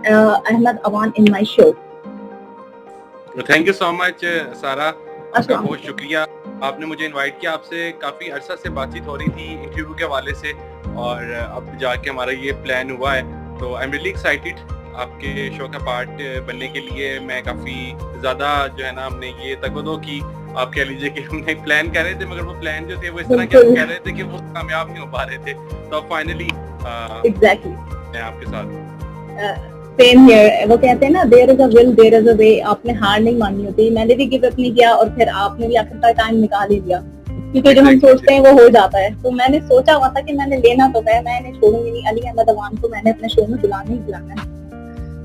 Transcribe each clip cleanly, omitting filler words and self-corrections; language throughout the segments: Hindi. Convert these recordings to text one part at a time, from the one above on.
Ahmed Awan in my show. Thank you so much सारा, आपका बहुत शुक्रिया। आपने मुझे इनवाइट किया, आपसे काफ़ी अरसा से बातचीत हो रही थी इंटरव्यू के हवाले से, और अब जाके हमारा ये प्लान हुआ है, तो आई एम रियली एक्साइटेड आपके शो का पार्ट बनने के लिए। मैं काफ़ी ज़्यादा जो है ना, हमने ये तकदो की, आप कह लीजिए कि हमने प्लान कर रहे थे, मगर वो प्लान जो थे वो इस तरह के कह रहे थे कि वो कामयाब नहीं हो पा रहे थे, तो अब फाइनली एग्जैक्टली मैं आपके साथ। सेम हियर, वो कहते हैं ना, there is a will there is a way. आपने हार नहीं मानी होती, मैंने भी गिव अप नहीं किया और फिर आपने भी आखिरकार टाइम निकाल ही लिया, क्योंकि जो हम सोचते हैं वो हो जाता है। तो मैंने सोचा हुआ था कि मैंने लेना तो है, मैंने छोड़ूंगी नहीं। अली अहमद अवान को मैंने अपने शो में बुलाना ही बुलाना है।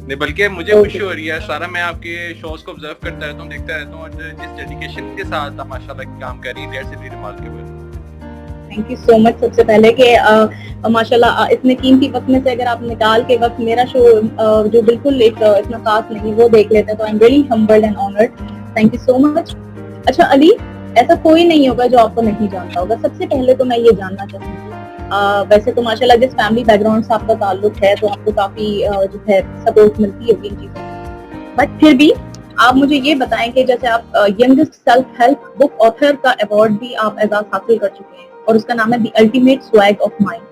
नहीं, बल्कि मुझे खुशी हो रही है सारा, मैं आपके शोज को ऑब्जर्व करता रहता हूँ, देखता रहता हूँ, और जिस डेडिकेशन के साथ आप माशाल्लाह काम कर रही हैं, that's really remarkable. Thank you so much. सबसे पहले कि माशाल्लाह इतने कीमती वक्त में से अगर आप निकाल के वक्त मेरा शो जो बिल्कुल एक इतना खास नहीं वो देख लेते हैं, तो I am really humbled and honoured. Thank you so much. अच्छा अली, ऐसा कोई नहीं होगा जो आपको नहीं जानता होगा। सबसे पहले तो मैं ये जानना चाहूंगी, वैसे तो माशाल्लाह जिस फैमिली बैकग्राउंड से आपका ताल्लुक है, तो आपको काफी जो है सपोर्ट मिलती होगी इन चीजों में, बट फिर भी आप मुझे ये बताएं कि जैसे आप youngest self help book author का अवार्ड भी आप एजाज हासिल कर चुके हैं, और उसका नाम है the ultimate swag of mind.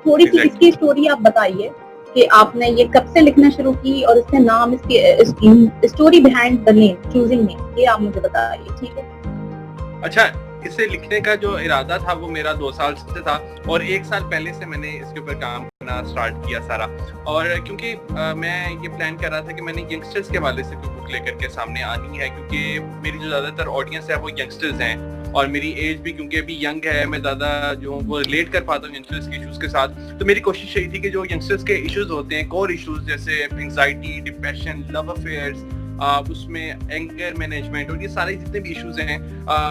थोड़ी सी इसकी स्टोरी आप बताइए कि आपने ये कब से लिखना शुरू की, और इसके नाम, इसकी story behind the name, choosing name, ये आप मुझे बताइए, ठीक है? अच्छा, इसे लिखने का जो इरादा था वो मेरा 2 साल से था, और 1 साल पहले से मैंने इसके ऊपर काम करना स्टार्ट किया सारा। और क्योंकि मैं ये प्लान कर रहा था कि मैंने यंगस्टर्स के हवाले से कोई बुक लेकर के सामने आनी है, क्योंकि मेरी जो ज़्यादातर ऑडियंस है वो यंगस्टर्स हैं, और मेरी एज भी क्योंकि अभी यंग है, मैं ज़्यादा जो वो रिलेट कर पाता हूँ यंगस्टर्स के इशूज़ के साथ। तो मेरी कोशिश यही थी कि जो यंगस्टर्स के इशूज़ होते हैं, कोर इशूज़ जैसे एंग्जाइटी, डिप्रेशन, लव अफेयर्स, उसमें एंगर मैनेजमेंट और ये सारे जितने भी इश्यूज हैं,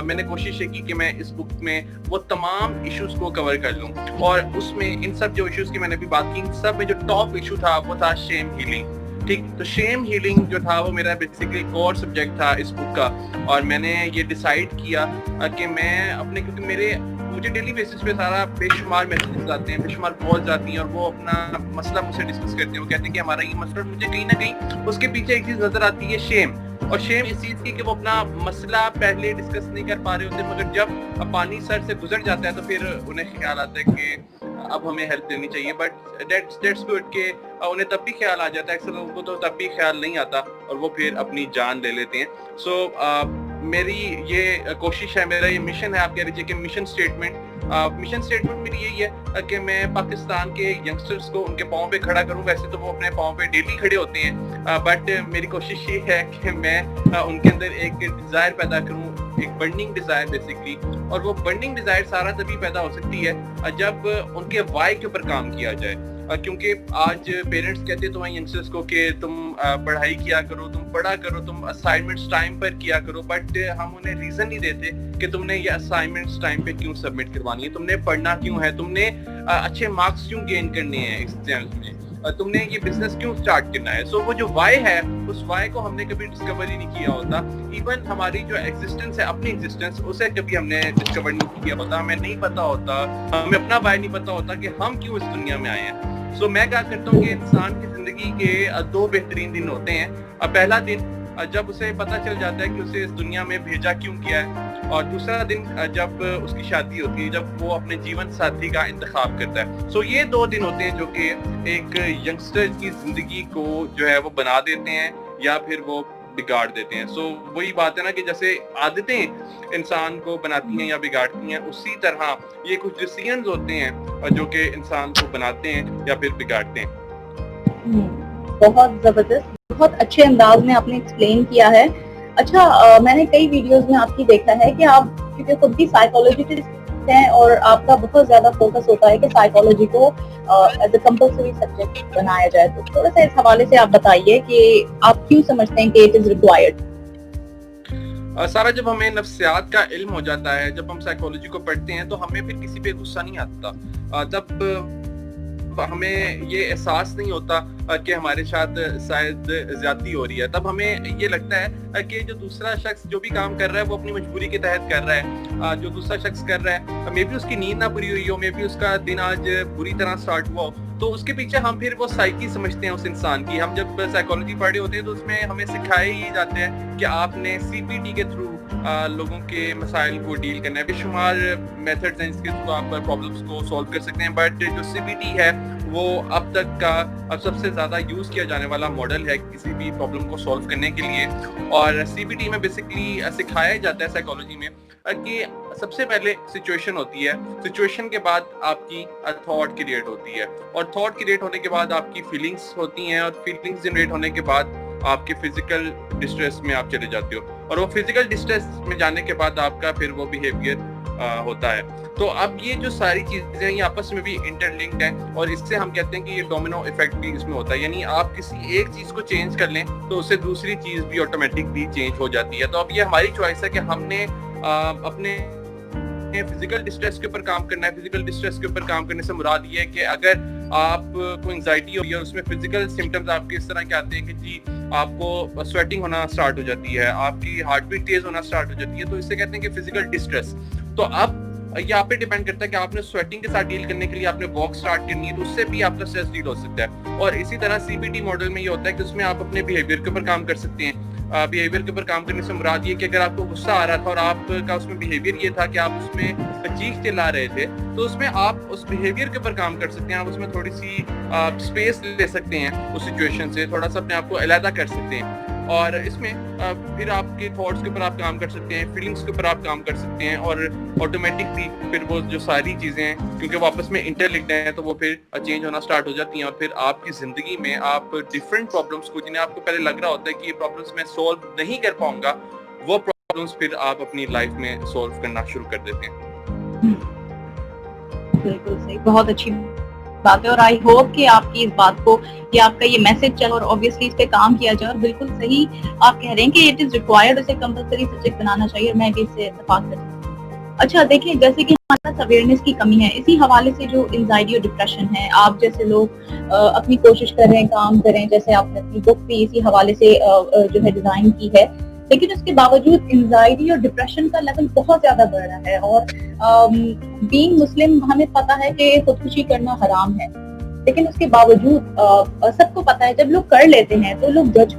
मैंने कोशिश की कि मैं इस बुक में वो तमाम इश्यूज को कवर कर लूं। और उसमें इन सब जो इश्यूज की मैंने अभी बात की, इन सब में जो टॉप इशू था वो था शेम हीलिंग। ठीक, तो शेम हीलिंग जो था वो मेरा बेसिकली कोर सब्जेक्ट था इस बुक का। और मैंने ये डिसाइड किया कि मैं अपने, क्योंकि मुझे डेली बेसिस पे सारा बेशुमार मैसेजेस आते हैं, बेशुमार कॉल्स आती हैं, और वो अपना मसला मुझसे डिस्कस करते हैं। वो कहते हैं कि हमारा ये मसला, मुझे कहीं ना कहीं उसके पीछे एक चीज नजर आती है, शेम। और शेम इस चीज की कि वो अपना मसला पहले डिस्कस नहीं कर पा रहे होते, मगर जब पानी सर से गुजर जाता है तो फिर उन्हें ख्याल आता है कि अब हमें हेल्प लेनी चाहिए। बट दैट्स गुड कि उन्हें तब भी ख्याल आ जाता है, अक्सर लोगों को तो तब भी ख्याल नहीं आता और वो फिर अपनी जान ले लेते हैं। सो मेरी ये कोशिश है, मेरा ये मिशन है, आप कह लीजिए कि मिशन स्टेटमेंट मेरी यही है कि मैं पाकिस्तान के यंगस्टर्स को उनके पाँव पे खड़ा करूं। वैसे तो वो अपने पाँव पे डेली खड़े होते हैं, बट मेरी कोशिश ये है कि मैं उनके अंदर एक डिजायर पैदा करूं, एक बर्निंग डिजायर बेसिकली। और वो बर्निंग डिजायर सारा तभी पैदा हो सकती है जब उनके वाई के ऊपर काम किया जाए। क्योंकि आज पेरेंट्स कहते तो हैं यंगस्टर्स को कि तुम पढ़ाई किया करो, तुम पढ़ा करो, तुम असाइनमेंट्स टाइम पर किया करो, बट हम उन्हें रीजन नहीं देते कि तुमने ये असाइनमेंट्स टाइम पे क्यों सबमिट करवानी है, तुमने पढ़ना क्यों है, तुमने अच्छे मार्क्स क्यों गेन करने हैं एग्जाम्स में, तुमने ये बिजनेस क्यों स्टार्ट करना है। सो वो जो वाई है, उस वाई को हमने कभी डिस्कवर ही नहीं किया होता। इवन हमारी जो एग्जिस्टेंस है, अपनी एग्जिस्टेंस, उसे कभी हमने डिस्कवर नहीं किया होता, हमें नहीं पता होता, हमें अपना वाई नहीं पता होता कि हम क्यों इस दुनिया में आए हैं। सो मैं क्या करता हूँ कि इंसान की जिंदगी के 2 बेहतरीन दिन होते हैं। पहला दिन जब उसे पता चल जाता है कि उसे इस दुनिया में भेजा क्यों किया है, और दूसरा दिन जब उसकी शादी होती है, जब वो अपने जीवन साथी का इंतखाब करता है। सो ये 2 दिन होते हैं जो कि एक यंगस्टर की जिंदगी को जो है वो बना देते हैं या फिर वो बिगाड़ देते हैं। सो वही बात है ना कि जैसे आदतें इंसान को बनाती हैं या बिगाड़ती हैं, उसी तरह ये कुछ डिसीजंस होते हैं जो कि इंसान को बनाते हैं या फिर बिगाड़ते हैं। बहुत जबरदस्त, बहुत अच्छे अंदाज में आपने एक्सप्लेन किया है। अच्छा, मैंने कई वीडियोस में आपकी देखा है कि आप क्योंकि खुद भी साइकोलॉजिस्ट हैं और आपका बहुत ज्यादा फोकस होता है कि साइकोलॉजी को एज अ कंपल्सरी सब्जेक्ट बनाया जाए। तो थोड़ा सा इस हवाले से आप बताइए कि आप क्यों समझते हैं कि इट इज रिक्वायर्ड। सारा, जब हमें नफ्सियात का इल्म हो जाता है, जब हम साइकोलॉजी को पढ़ते हैं, तो हमें फिर किसी पे गुस्सा नहीं आता। तब हमें ये एहसास नहीं होता कि हमारे साथ शायद ज्यादती हो रही है। तब हमें ये लगता है कि जो दूसरा शख्स जो भी काम कर रहा है वो अपनी मजबूरी के तहत कर रहा है। जो दूसरा शख्स कर रहा है, मे बी उसकी नींद ना पूरी हुई हो, मे बी उसका दिन आज बुरी तरह स्टार्ट हुआ हो, तो उसके पीछे हम फिर वो साइकी समझते हैं उस इंसान की। हम जब साइकोलॉजी पढ़ रहे होते हैं तो उसमें हमें सिखाए ही जाते हैं कि आपने सीपीटी के थ्रू लोगों के मसाइल को डील करना है। बेशुमार मेथड्स हैं जिसके थ्रू आप प्रॉब्लम्स को सॉल्व कर सकते हैं, बट जो सीपीटी है वो अब तक का सबसे ज़्यादा यूज़ किया जाने वाला मॉडल है किसी भी प्रॉब्लम को सॉल्व करने के लिए। और सीपीटी में बेसिकली सिखाया जाता है साइकोलॉजी में कि सबसे पहले सिचुएशन होती है, सिचुएशन के बाद आपकी थॉट क्रिएट होती है, और थॉट क्रिएट होने के बाद आपकी फीलिंग्स होती हैं, और फीलिंग्स जनरेट होने के बाद आपके फिजिकल डिस्ट्रेस में आप चले जाते हो, और वो फिजिकल डिस्ट्रेस में जाने के बाद आपका फिर वो बिहेवियर होता है। तो अब ये जो सारी चीजें ये आपस में भी इंटरलिंक्ड हैं, और इससे हम कहते हैं कि ये डोमिनो इफेक्ट भी इसमें होता है, यानी आप किसी एक चीज को चेंज कर लें तो उससे दूसरी चीज भी ऑटोमेटिकली चेंज हो जाती है। तो अब ये हमारी चॉइस है कि हमने अपने फिजिकल डिस्ट्रेस के ऊपर काम करना है। फिजिकल डिस्ट्रेस के ऊपर काम करने से मुराद ये है कि अगर आपको एंजाइटी हो रही है, उसमें फिजिकल सिम्टम्स आपके इस तरह के आते हैं कि जी आपको स्वेटिंग होना स्टार्ट हो जाती है, आपकी हार्ट बीट तेज होना स्टार्ट हो जाती है, तो इससे कहते हैं कि फिजिकल डिस्ट्रेस। तो अब ये आप पे डिपेंड करता है कि आपने स्वेटिंग के साथ डील करने के लिए आपने वॉक स्टार्ट करनी है, तो उससे भी आपका स्ट्रेस डील हो सकता है। और इसी तरह सीपीटी मॉडल में ये होता है कि उसमें आप अपने बिहेवियर के ऊपर काम कर सकते हैं। बिहेवियर के ऊपर काम करने से मुराद ये कि अगर आपको गुस्सा आ रहा था और आपका उसमें बिहेवियर ये था कि आप उसमें चीख चिल्ला रहे थे, तो उसमें आप उस बिहेवियर के ऊपर काम कर सकते हैं। आप उसमें थोड़ी सी स्पेस ले सकते हैं, उस सिचुएशन से थोड़ा सा अपने आप को अलहदा कर सकते हैं, और इसमें फिर आपके थॉट्स के ऊपर आप काम कर सकते हैं, फीलिंग्स के ऊपर आप काम कर सकते हैं, और ऑटोमेटिकली फिर वो जो सारी चीज़ें हैं क्योंकि वो आपस में इंटरलिंक्ड हैं तो वो फिर चेंज होना स्टार्ट हो जाती हैं, और फिर आपकी ज़िंदगी में आप डिफरेंट प्रॉब्लम्स को, जिन्हें आपको पहले लग रहा होता है कि ये प्रॉब्लम्स मैं सॉल्व नहीं कर पाऊंगा, वो प्रॉब्लम्स फिर आप अपनी लाइफ में सॉल्व करना शुरू कर देते हैं। बिल्कुल सही, बहुत अच्छी बात है, और आई होप कि आपकी इस बात को, कि आपका ये मैसेज चले और ऑब्वियसली इस पे काम किया जाए। और बिल्कुल सही आप कह रहे हैं कि इट इज रिक्वायर्ड, उसे कंपलसरी सब्जेक्ट बनाना चाहिए, और मैं भी इससे इत्तेफाक करती हूँ। अच्छा देखिए, जैसे कि हमारे पास अवेयरनेस की कमी है, इसी हवाले से जो एंजाइटी और डिप्रेशन है, आप जैसे लोग अपनी कोशिश कर रहे हैं, काम करें, जैसे आपने अपनी बुक भी इसी हवाले से जो है डिजाइन की है, लेकिन उसके बावजूद एंजाइटी और डिप्रेशन का लेवल बहुत ज्यादा बढ़ रहा है। और बीइंग मुस्लिम हमें पता है कि खुदकुशी करना हराम है, लेकिन उसके बावजूद सबको पता है जब लोग कर लेते हैं तो लोग जज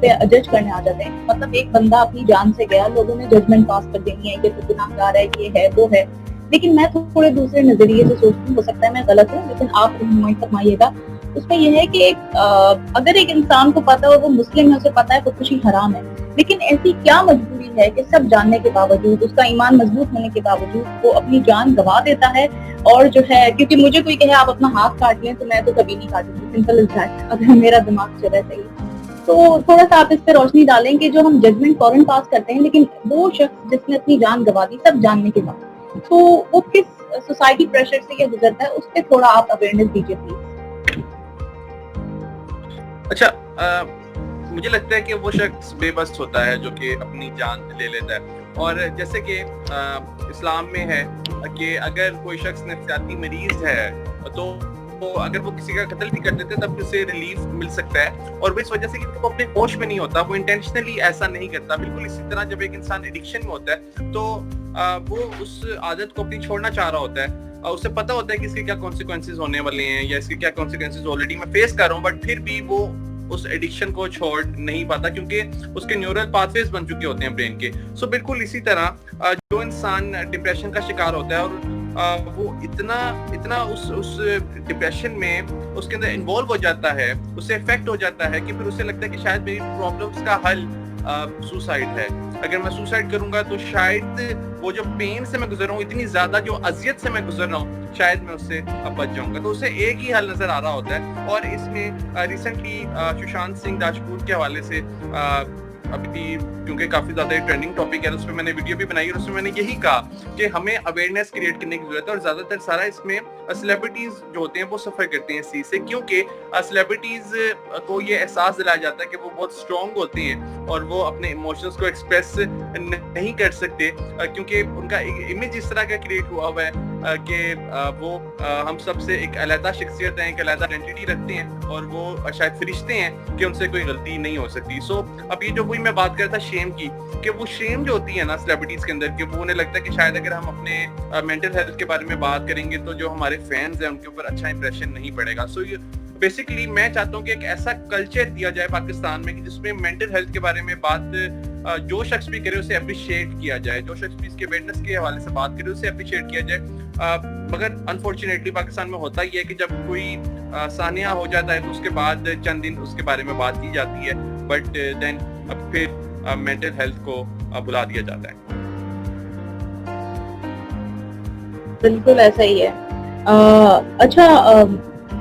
करने आ जाते हैं। मतलब एक बंदा अपनी जान से गया, लोगों ने जजमेंट पास कर देनी है, ये तो गुनाहगार है, ये है, वो है। लेकिन मैं थोड़े दूसरे नजरिए से सोचती हूँ, हो सकता है मैं गलत हूँ, लेकिन आप रहनुमाई फरमाइएगा। उसमें यह है कि अगर एक इंसान को पता हो वो मुस्लिम है, उसे पता है खुदकुशी हराम है, लेकिन ऐसी क्या मजबूरी है कि सब जानने के बावजूद, उसका ईमान मजबूत होने के बावजूद वो अपनी जान गवा देता है। और जो है, क्योंकि मुझे कोई कहे आप अपना हाथ काट लें तो मैं तो कभी नहीं काटूंगी, सिंपल इज दैट, अगर मेरा दिमाग चले सही। तो थोड़ा सा आप इस पे रोशनी डालें कि जो हम जजमेंट फौरन पास करते हैं, लेकिन वो शख्स जिसने अपनी जान गवा दी सब जानने के बाद, तो वो किस सोसाइटी प्रेशर से ये गुजरता है, उस पर थोड़ा आप अवेयरनेस दीजिए प्लीज। अच्छा, मुझे लगता है कि वो शख्स बेबस होता है जो कि अपनी जान ले लेता है। और जैसे कि इस्लाम में है कि अगर कोई शख्स नफ्सियाती मरीज है तो अगर वो किसी का कत्ल भी कर देते हैं तब उसे रिलीफ मिल सकता है, और वो इस वजह से कि वो अपने होश में नहीं होता, वो इंटेंशनली ऐसा नहीं करता। बिल्कुल इसी तरह जब एक इंसान एडिक्शन में होता है तो वो उस आदत को अपनी छोड़ना चाह रहा होता है, उसे पता होता है कि इसके क्या कॉन्सिक्वेंसेज होने वाले हैं या इसके क्या कॉन्सिक्वेंसेज ऑलरेडी मैं फेस कर रहा हूँ, बट फिर भी वो उस एडिक्शन को छोड़ नहीं पाता क्योंकि उसके न्यूरल पाथवेज बन चुके होते हैं ब्रेन के। सो बिल्कुल इसी तरह जो इंसान डिप्रेशन का शिकार होता है और वो इतना उस डिप्रेशन में उसके अंदर इन्वॉल्व हो जाता है, उससे इफेक्ट हो जाता है कि फिर उसे लगता है कि शायद मेरी प्रॉब्लम्स का हल सुसाइड है। अगर मैं सुसाइड करूंगा तो शायद वो जो पेन से मैं गुजर रहा हूँ, इतनी ज्यादा जो अजियत से मैं गुजर रहा हूँ, शायद मैं उससे बच जाऊंगा। तो उसे एक ही हल नजर आ रहा होता है। और इसमें रिसेंटली सुशांत सिंह राजपूत के हवाले से अभी क्योंकि काफी ज्यादा ट्रेंडिंग टॉपिक है, उसमें मैंने वीडियो भी बनाई और उसमें मैंने यही कहा कि हमें अवेयरनेस क्रिएट करने की जरूरत है। और ज्यादातर सारा इसमें सेलिब्रिटीज जो होते हैं वो सफर करते हैं इस चीज से, क्योंकि सेलिब्रिटीज को ये एहसास दिलाया जाता है कि वो बहुत स्ट्रॉन्ग होते हैं और वो अपने इमोशंस को एक्सप्रेस नहीं कर सकते क्योंकि उनका इमेज इस तरह का क्रिएट हुआ हुआ है कि वो हम सबसे एक अलग शख्सियत है, एक अलग आइडेंटिटी रखते हैं और वो शायद फरिश्ते हैं कि उनसे कोई गलती नहीं हो सकती। सो अब ये जो मैं बात करता शेम की, कि वो शेम जो होती है ना सेलिब्रिटीज के अंदर, कि वो उन्हें लगता है कि शायद अगर हम अपने मेंटल हेल्थ के बारे में बात करेंगे तो जो हमारे फैंस हैं उनके ऊपर अच्छा इंप्रेशन नहीं पड़ेगा। सो ये बेसिकली मैं चाहता हूँ कि एक ऐसा कल्चर दिया जाए पाकिस्तान में कि जिसमें मेंटल हेल्थ के बारे में बात जो शख्स भी करे उसे अप्रिशिएट किया जाए, जो शख्स भी इसके अवेयरनेस के हवाले से बात करे उसे अप्रिशिएट किया जाए। मगर अनफॉर्चुनेटली पाकिस्तान में होता ही है कि जब कोई सानिया हो जाता है तो उसके बाद चंद दिन उसके बारे में बात की जाती है, बट देन फिर मेंटल हेल्थ को बुला दिया जाता है। बिल्कुल ऐसा ही है। अच्छा,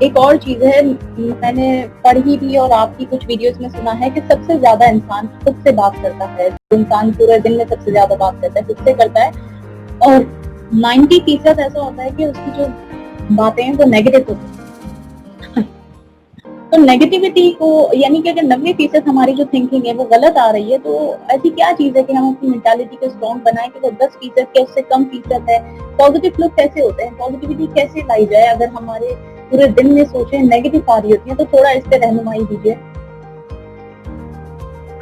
एक और चीज है, मैंने पढ़ी भी और आपकी कुछ वीडियोस में सुना है कि सबसे ज्यादा इंसान खुद से बात करता है। इंसान पूरे दिन में सबसे ज्यादा बात करता है, खुद से करता है, और 90% ऐसा होता है कि उसकी जो बातें हैं वो नेगेटिव होती हैं। तो नेगेटिविटी को, यानी कि अगर 90% हमारी जो थिंकिंग है वो गलत आ रही है, तो ऐसी क्या चीज है कि हम अपनी मेंटालिटी को स्ट्रॉन्ग बनाएं कि वो 10% के उससे कम फीसद है। पॉजिटिव लोग कैसे होते हैं, पॉजिटिविटी कैसे लाई जाए अगर हमारे पूरे दिन में सोचें नेगेटिव आ रही होती है, तो थोड़ा इस पे रहनुमाई दीजिए।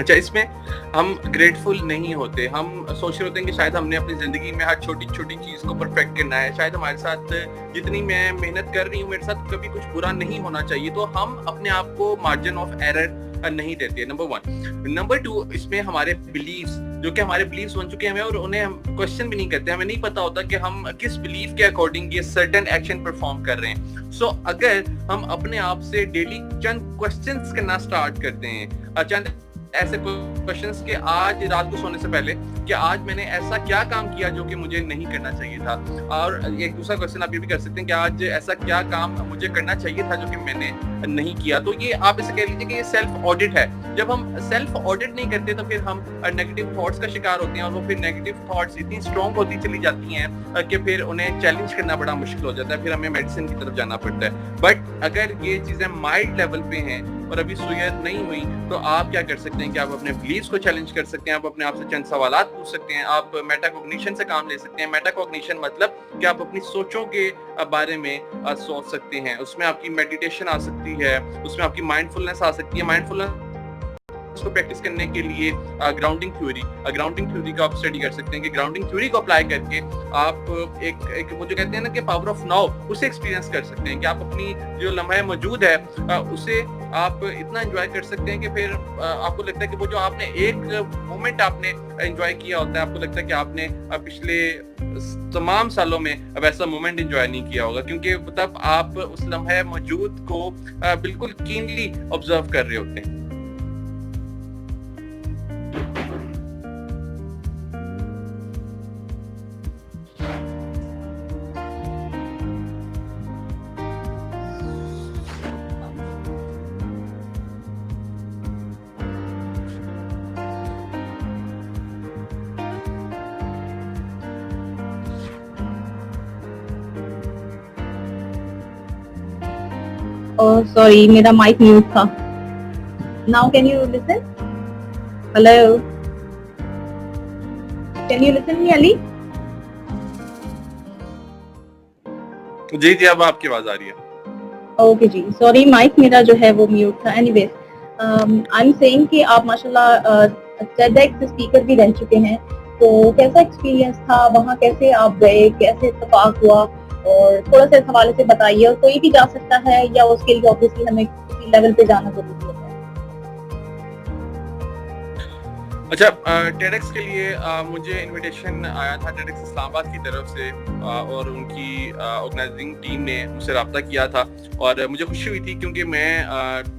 अच्छा, इसमें हम ग्रेटफुल नहीं होते, हम सोच रहे होते हैं कि शायद हमने अपनी जिंदगी में हर छोटी छोटी चीज को परफेक्ट करना है, शायद हमारे साथ जितनी मैं मेहनत कर रही हूँ मेरे साथ कभी कुछ बुरा नहीं होना चाहिए, तो हम अपने आप को मार्जिन ऑफ एरर नहीं देते, नंबर 1। नंबर 2, इसमें हमारे बिलीव्स, जो कि हमारे बिलीव्स बन चुके हैं हमें, और उन्हें हम क्वेश्चन भी नहीं करते, हमें नहीं पता होता कि हम किस बिलीव के अकॉर्डिंग ये सर्टेन एक्शन परफॉर्म कर रहे हैं। सो अगर हम अपने आप से डेली चंद क्वेश्चंस करना स्टार्ट करते हैं, चंद ऐसे क्वेश्चंस कि आज रात को सोने से पहले कि आज मैंने ऐसा क्या काम किया जो कि मुझे नहीं करना चाहिए था, और एक दूसरा क्वेश्चन आप ये भी कर सकते हैं कि आज ऐसा क्या काम मुझे करना चाहिए था जो कि मैंने नहीं किया। तो ये आप इसे कह लीजिए कि ये सेल्फ ऑडिट है। जब हम सेल्फ ऑडिट नहीं करते तो फिर हम नेगेटिव थॉट्स का शिकार होते हैं, और वो फिर नेगेटिव थॉट्स इतनी स्ट्रॉन्ग होती चली जाती हैं कि फिर उन्हें चैलेंज करना बड़ा मुश्किल हो जाता है, फिर हमें मेडिसिन की तरफ जाना पड़ता है। बट अगर ये चीजें माइल्ड लेवल पे हैं और अभी सुयत नहीं हुई, तो आप क्या कर सकते हैं कि आप अपने बिलीव्स को चैलेंज कर सकते हैं, आप अपने आप से चंद सवालात पूछ सकते हैं, आप मेटाकॉग्निशन से काम ले सकते हैं। मेटाकॉग्निशन मतलब कि आप अपनी सोचों के बारे में सोच सकते हैं, उसमें आपकी मेडिटेशन आ सकती है, उसमें आपकी माइंडफुलनेस आ सकती है। माइंडफुलनेस को प्रैक्टिस करने के लिए ग्राउंडिंग थ्योरी का आप स्टडी कर सकते हैं कि ग्राउंडिंग थ्योरी को अप्लाई करके आप एक वो जो कहते हैं ना कि पावर ऑफ नाउ, उसे एक्सपीरियंस कर सकते हैं कि आप अपनी जो लम्हा मौजूद है उसे आप इतना एंजॉय कर सकते हैं कि फिर आपको लगता है कि वो जो आपने एक मोमेंट आपने एंजॉय किया होता है, आपको लगता है कि आपने पिछले तमाम सालों में अब ऐसा मोमेंट एंजॉय नहीं किया होगा, क्योंकि तब आप उस लम्हा मौजूद को बिल्कुल कीनली ऑब्जर्व कर रहे होते हैं। सॉरी, मेरा माइक म्यूट था। Now can you listen? Hello, can you listen me Ali? जी जी, अब आपकी आवाज आ रही है। ओके जी, सॉरी, माइक मेरा जो है वो म्यूट था। एनीवेज, आई एम सेइंग कि आप माशाल्लाह TEDx स्पीकर भी रह चुके हैं, तो कैसा एक्सपीरियंस था वहाँ, कैसे आप गए, कैसे इत्तेफाक हुआ, और थोड़ा सा इस हवाले से बताइए। और कोई भी जा सकता है या उसके लिए ऑब्वियसली हमें किसी लेवल पे जाना जरूरी होता है? अच्छा, TEDx के लिए मुझे इनविटेशन आया था TEDx इस्लामाबाद की तरफ से, और उनकी ऑर्गेनाइजिंग टीम ने मुझसे रब्ता किया था, और मुझे खुशी हुई थी क्योंकि मैं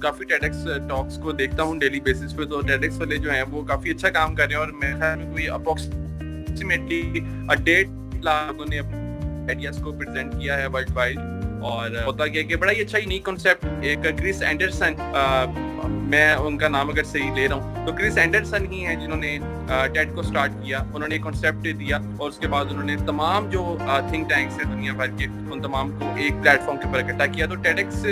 काफ़ी TEDx टॉक्स को देखता हूँ डेली बेसिस पे। तो TEDx वाले जो हैं वो काफ़ी अच्छा काम कर रहे हैं, और मेरे ख्याल में कोई अप्रोक्सीमेटली 1.5 लाख लोगों ने अपने आइडियाज को प्रेजेंट किया है वर्ल्ड वाइड। और होता क्या है कि बड़ा ही अच्छा यूनिक कॉन्सेप्ट, एक क्रिस एंडरसन, मैं उनका नाम अगर सही ले रहा हूँ तो क्रिस एंडरसन ही है जिन्होंने टेड को स्टार्ट किया। उन्होंने एक कॉन्सेप्ट दिया, और उसके बाद उन्होंने तमाम जो थिंक टैंक्स है दुनिया भर के, उन तमाम को एक प्लेटफॉर्म के ऊपर इकट्ठा किया। तो TEDx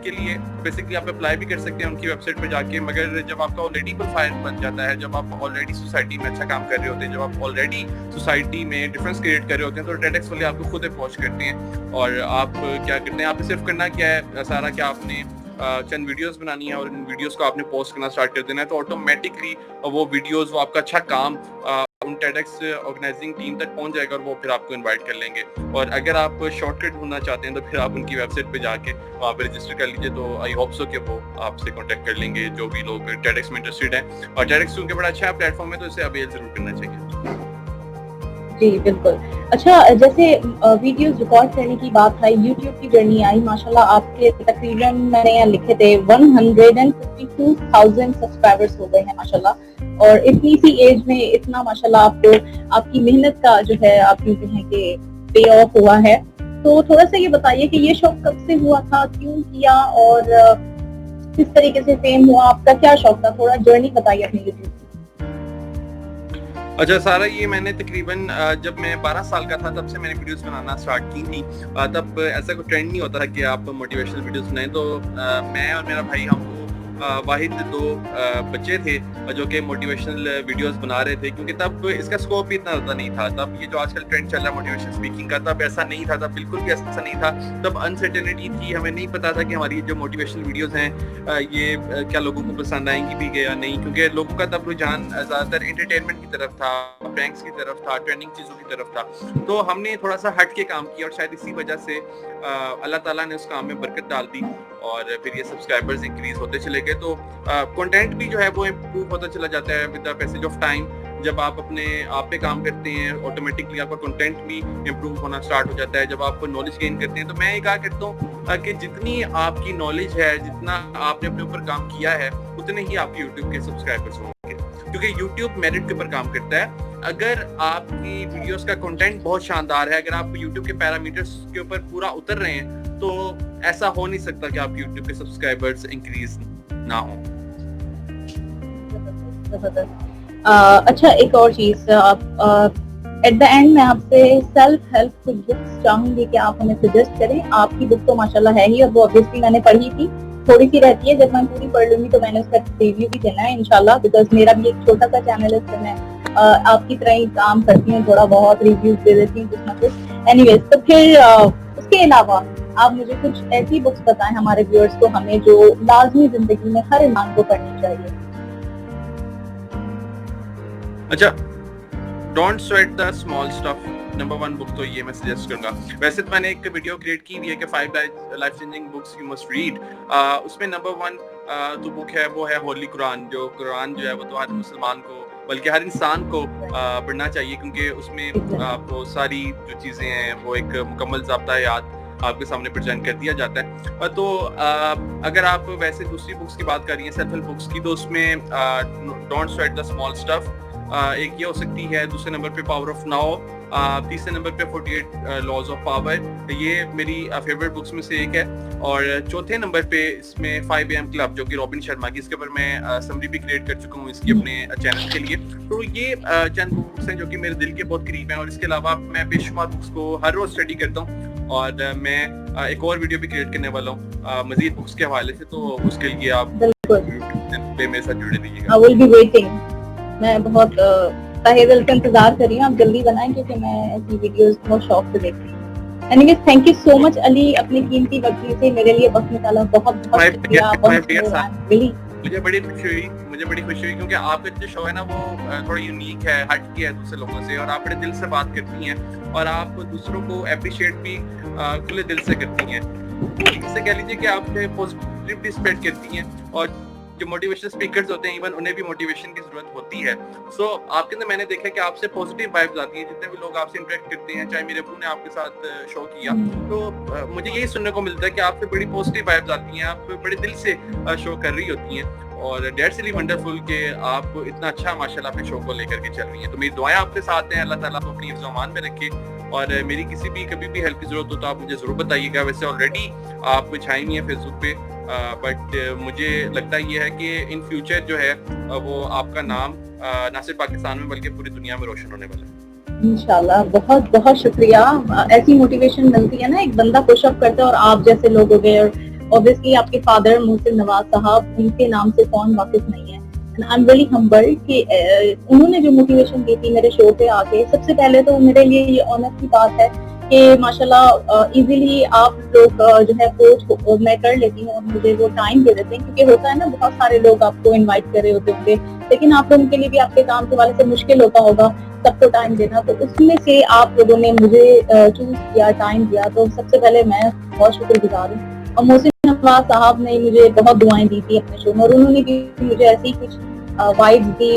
के लिए बेसिकली आप अप्लाई भी कर सकते हैं उनकी वेबसाइट पर जाके, मगर जब आपका ऑलरेडी प्रोफाइल बन जाता है, जब आप ऑलरेडी सोसाइटी में अच्छा काम कर रहे होते हैं, जब आप ऑलरेडी सोसाइटी में डिफरेंस क्रिएट कर रहे होते हैं, तो TEDx वाले आपको खुद अप्रोच करते हैं। और आप क्या करते हैं, आपने सिर्फ करना क्या है सारा, क्या आपने चंद वीडियोस बनानी है और इन वीडियोस को आपने पोस्ट करना स्टार्ट कर देना है, तो ऑटोमेटिकली वो वीडियोस, वो आपका अच्छा काम उन TEDx ऑर्गेनाइजिंग टीम तक पहुंच जाएगा और वो फिर आपको इनवाइट कर लेंगे। और अगर आप शॉर्टकट ढूंढना चाहते हैं तो फिर आप उनकी वेबसाइट पे जाके वहाँ पे रजिस्टर कर लीजिए। तो आई होप सो कि वो आपसे कांटेक्ट कर लेंगे जो भी लोग TEDx में इंटरेस्टेड हैं। और TEDx क्योंकि बड़ा अच्छा प्लेटफॉर्म है तो इसे अवेल जरूर करना चाहिए। जी बिल्कुल। अच्छा, जैसे वीडियोस रिकॉर्ड करने की बात है, यूट्यूब की जर्नी आई, माशाल्लाह आपके तकरीबन मैंने यहाँ लिखे थे 152,000 सब्सक्राइबर्स हो गए हैं माशाल्लाह। और इतनी सी एज में इतना माशाल्लाह आपको आपकी मेहनत का जो है आप यूँ कहें कि पे ऑफ हुआ है। तो थोड़ा सा ये बताइए कि ये शौक कब से हुआ था, क्यों किया और किस तरीके से फेम हुआ, आपका क्या शौक था, थोड़ा जर्नी बताइए अपनी यूट्यूब। अच्छा सारा, ये मैंने तकरीबन जब मैं 12 साल का था तब से मैंने वीडियोस बनाना स्टार्ट की थी। तब ऐसा कोई ट्रेंड नहीं होता था कि आप मोटिवेशनल वीडियोस बनाएं। तो मैं और मेरा भाई हम वाहिद 2 बच्चे थे जो कि मोटिवेशनल वीडियोस बना रहे थे, क्योंकि तब इसका स्कोप भी इतना ज़्यादा नहीं था। तब ये जो आजकल ट्रेंड चल रहा है मोटिवेशन स्पीकिंग का, तब ऐसा नहीं था, तब बिल्कुल भी ऐसा नहीं था। तब अनसर्टेनिटी थी, हमें नहीं पता था कि हमारी जो मोटिवेशनल वीडियोस हैं ये क्या लोगों को पसंद आएंगी भी या नहीं, क्योंकि लोगों का तब रुझान ज़्यादातर एंटरटेनमेंट की तरफ था, प्रैंक्स की तरफ था, ट्रेंडिंग चीज़ों की तरफ था। तो हमने थोड़ा सा हट के काम किया और शायद इसी वजह से अल्लाह ताला ने उस काम में बरकत डाल दी और फिर ये सब्सक्राइबर्स इंक्रीज होते चले गए। तो कंटेंट भी जो है वो इम्प्रूव होता चला जाता है with the passage of time. जब आप अपने आप पे काम करते हैं ऑटोमेटिकली आपका कंटेंट भी इम्प्रूव होना स्टार्ट हो जाता है। जब आप नॉलेज गेन करते हैं, तो मैं ये कहा करता हूँ कि जितनी आपकी नॉलेज है, जितना आपने अपने ऊपर काम किया है, उतने ही आपके यूट्यूब के सब्सक्राइबर्स होंगे, क्योंकि यूट्यूब मेरिट के ऊपर काम करता है। अगर आपकी वीडियोस का कंटेंट बहुत शानदार है, अगर आप यूट्यूब के पैरामीटर्स के ऊपर पूरा उतर रहे हैं, तो ऐसा हो नहीं सकता कि आप यूट्यूब के सब्सक्राइबर्स इंक्रीज ना हो। अच्छा, एक और चीज, एट द एंड मैं आपसे सेल्फ हेल्प कुछ बुक्स चाहूंगी कि आप हमें सजेस्ट करें। आपकी बुक तो माशाल्लाह है ही और वो ऑब्वियसली मैंने पढ़ी थी, थोड़ी सी रहती है, जब मैं पूरी पढ़ लूंगी तो मैंने उसका रिव्यू भी देना है इंशाल्लाह, बिकॉज मेरा भी एक छोटा सा चैनल है, तो मैं आपकी तरह ही काम करती हूँ, थोड़ा बहुत रिव्यूज दे देती हूँ कुछ ना कुछ। एनीवेज, तो फिर उसके अलावा आप मुझे कुछ ऐसी बुक्स बताएं हमारे व्यूअर्स को, हमें जो लाजमी जिंदगी में हर इंसान को पढ़नी चाहिए। अच्छा, don't sweat the small stuff, number 1 book तो ये मैं सजेस्ट करूंगा। वैसे तो मैंने एक वीडियो क्रिएट की हुई है कि 5 life changing books you must read. उसमें नंबर 1 जो बुक है वो है होली कुरान। जो कुरान जो है वो तो हर मुसलमान को, बल्कि हर इंसान को पढ़ना चाहिए, क्योंकि उसमें आपको सारी जो चीज़ें हैं वो एक मुकम्मल ज़ाब्ता याद आपके सामने प्रेजेंट कर दिया जाता है। तो अगर आप वैसे दूसरी बुक्स की बात कर रही हैं, सेल्फ हेल्प बुक्स की, तो उसमें don't sweat the small stuff एक ये हो सकती है। दूसरे नंबर पे पावर ऑफ नाउ, तीसरे नंबर पे 48 लॉज ऑफ पावर, ये मेरी फेवरेट बुक्स में से एक है। और चौथे नंबर पे इसमें 5 AM क्लब, जो कि रॉबिन शर्मा की, इसके ऊपर मैं समरी भी क्रिएट कर चुका हूँ इसकी अपने चैनल के लिए। तो ये चंद बुक्स हैं जो कि मेरे दिल के बहुत करीब हैं। और इसके अलावा मैं बेशुमार बुक्स को हर रोज स्टडी करता हूँ और मैं एक और वीडियो भी क्रिएट करने वाला हूँ मजीद बुक्स के हवाले से, तो उसके लिए आप मेरे साथ जुड़े रहिएगा। I will be waiting। मैं बहुत तहे दिल से इंतजार कर रही हूँ, आप जल्दी बनाएं, क्योंकि मैं ऐसी वीडियोस बहुत शौक से देखती हूँ। Anyways, thank you so much Ali, अपनी कीमती वक्त से मेरे लिए वक्त निकाला, बहुत बहुत शुक्रिया। मुझे बड़ी खुशी हुई क्योंकि आपका जो शो है ना वो थोड़ा यूनिक है, हट के है दूसरे लोगों से, और आप बड़े दिल से बात करती हैं और आप दूसरों को अप्रिशिएट भी खुले दिल से करती हैं। इससे कह लीजिए कि आप पॉजिटिविटी स्प्रेड करती हैं, और जो मोटिवेशन स्पीकर्स होते हैं इवन उन्हें भी मोटिवेशन की जरूरत होती है। सो आपके अंदर मैंने देखा कि आपसे पॉजिटिव वाइब्स आती हैं। जितने भी लोग आपसे इंटरेक्ट करते हैं, चाहे मेरे अब्बू ने आपके साथ शो किया, तो मुझे यही सुनने को मिलता है कि आपसे बड़ी पॉजिटिव वाइब्स आती हैं, आप बड़े दिल से शो कर रही होती हैं, और दैट्स रियली वंडरफुल कि आप इतना अच्छा माशाल्लाह अपने शो को लेकर के चल रही हैं। तो मेरी दुआएं आपके साथ हैं, अल्लाह ताला आपको अपनी हिफ्ज़-ओ-अमान में रखे, और मेरी कभी भी हेल्प की जरूरत हो तो आप मुझे जरूर बताइएगा। वैसे ऑलरेडी आप छाई हुई हैं फेसबुक पे, बट मुझे लगता ये है कि इन फ्यूचर जो है वो आपका नाम ना सिर्फ पाकिस्तान में बल्कि पूरी दुनिया में रोशन होने वाला है इंशाल्लाह। बहुत बहुत शुक्रिया। ऐसी मोटिवेशन मिलती है ना, एक बंदा पुशअप करता है और आप जैसे लोग हो गए, और ऑब्वियसली आपके फादर मोहसिन नवाज साहब, उनके नाम से कौन वाकिफ नहीं है। And I am really humbled कि उन्होंने जो मोटिवेशन दी थी मेरे शो पे आके, सबसे पहले तो मेरे लिए ये ऑनर की बात है कि माशाल्लाह इजीली आप लोग जो है कोच मैं कर लेती हूँ और मुझे वो टाइम दे देते हैं, क्योंकि होता है ना बहुत सारे लोग आपको इनवाइट कर रहे होते होंगे, लेकिन आप लोगों के लिए भी आपके काम के वाले से मुश्किल होता होगा सबको टाइम देना, तो उसमें से आप लोगों ने मुझे चूज किया, टाइम दिया, तो सबसे पहले मैं बहुत शुक्रगुजार हूँ। और मोहसिन नवाज साहब ने मुझे बहुत दुआएं दी थी अपने शो में, और उन्होंने भी मुझे ऐसी कुछ वाइब्स दी